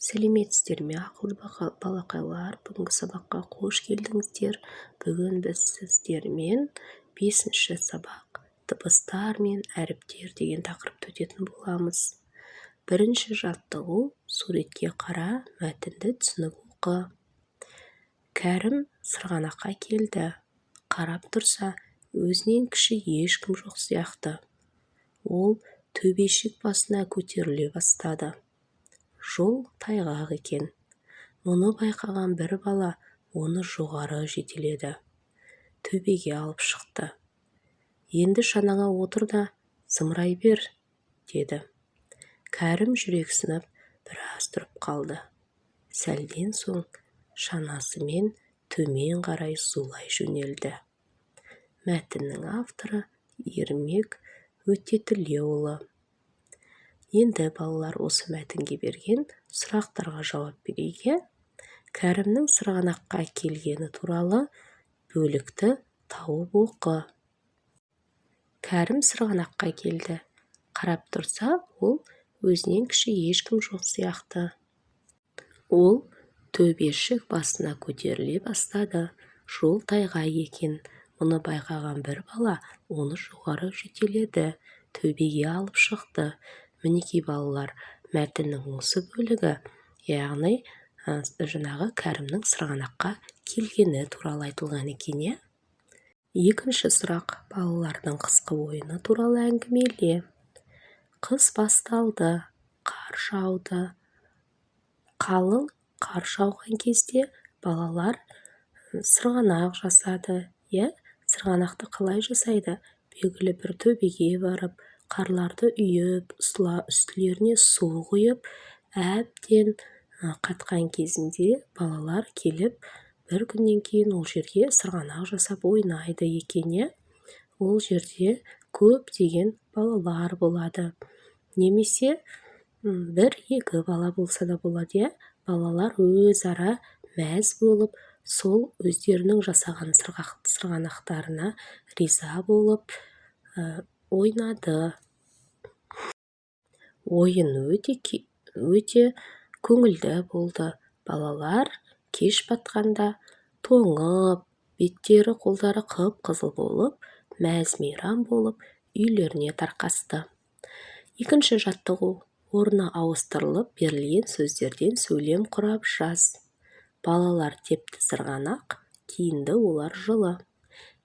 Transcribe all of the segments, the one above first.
Сәлеметсіздер ме, ақылды балақайлар? Бүгінгі сабаққа қош келдіңіздер. Бүгін біз сіздермен 5-ші сабақ дыбыстар мен әріптер деген тақырыпты өтетін боламыз. Бірінші жаттығу: суретке қара, мәтінді түсініп оқы. Кәрім сырғанаққа келді. Қарап тұрса, өзінен кіші ешкім жоқ сияқты. Ол төбешік басына көтеріле бастады. Жол тайғақ екен. Мұны байқаған бір бала оны жоғары жетеледі. Төбеге алып шықты. Енді шанаңа отыр да зымырай бер, деді. Кәрім жүрексініп біраз тұрып қалды. Сәлден соң шанасымен төмен қарай зулай жөнелді. Мәтіннің авторы Ермек Өтетілеуұлы. Енді балалар осы мәтінге берген сұрақтарға жауап берейік. Кәрімнің сырғанаққа келгені туралы бөлікті тауып оқы. Кәрім сырғанаққа келді. Қарап тұрса, ол өзінен кіші ешкім жоқ сияқты. Ол төбешік басына көтеріле бастады. Жол тайғақ екен. Мұны байқаған бір бала оны жоғары жетеледі. Төбеге алып шықты. Мінекей балалар, мәтіннің осы бөлігі, яғни Кәрімнің сырғанаққа келгені туралы айтылған екен. Екінші сұрақ: балалардың қысқы ойыны туралы әңгімеле. Қыс басталды, қар жауды. Қалың қар жауған кезде балалар сырғанақ жасады. Сырғанақты қалай жасайды? Белгілі бір төбеге барып, қарларды үйіп, үстілеріне су құйып, әбден қатқан кезінде балалар келіп, бір күннен кейін ол жерге сырғанақ жасап ойнайды екен. Ол жерде көптеген балалар болады. Немесе бір-екі бала болса да болады. Балалар өзара мәз болып, сол өздерінің жасаған сырғанақтарына риза болып ойнады. Ойын өте көңілді болды. Балалар кеш батқанда тоңып, беттері, қолдары қып-қызыл болып, мәз-мейрам болып, үйлеріне тарқасты. Екінші жаттығу: орны ауыстырылып берілген сөздерден сөйлем құрап жаз. Балалар тепті сырғанақ, киінді олар жылы.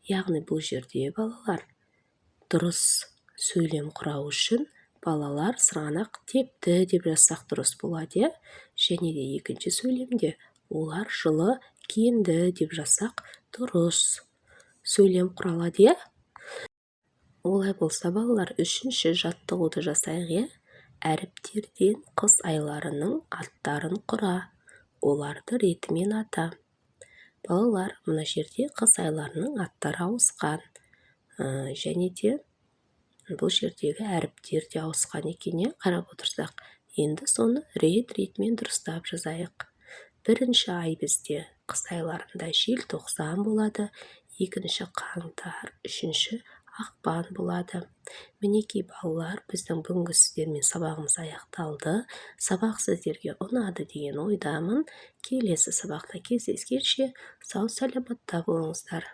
Яғни бұл жерде балалар дұрыс сөйлем құрау үшін балалар сырғанақ тепті деп жазсақ дұрыс болады. Және де екінші сөйлемде олар жылы киінді деп жазсақ дұрыс сөйлем құралады. Олай болса, балалар, үшінші жаттығуды жасайық. Әріптерден қыс айларының аттарын құра. Оларды ретімен ата. Балалар, мына жерде қыс айларының аттары ауысқан. Және де бұл жердегі әріптер де ауысқан екен. Қарап отырсақ, енді соны рет-ретімен дұрыстап жазайық. Бірінші ай бізде қыс айларында желтоқсан болады, екінші қаңтар, үшінші ақпан болады. Мінекей балалар, біздің бүгінгі сіздермен сабағымыз аяқталды. Сабақ сіздерге ұнады деген ойдамын. Келесі сабақта кездескенше сау-саламатта болыңыздар.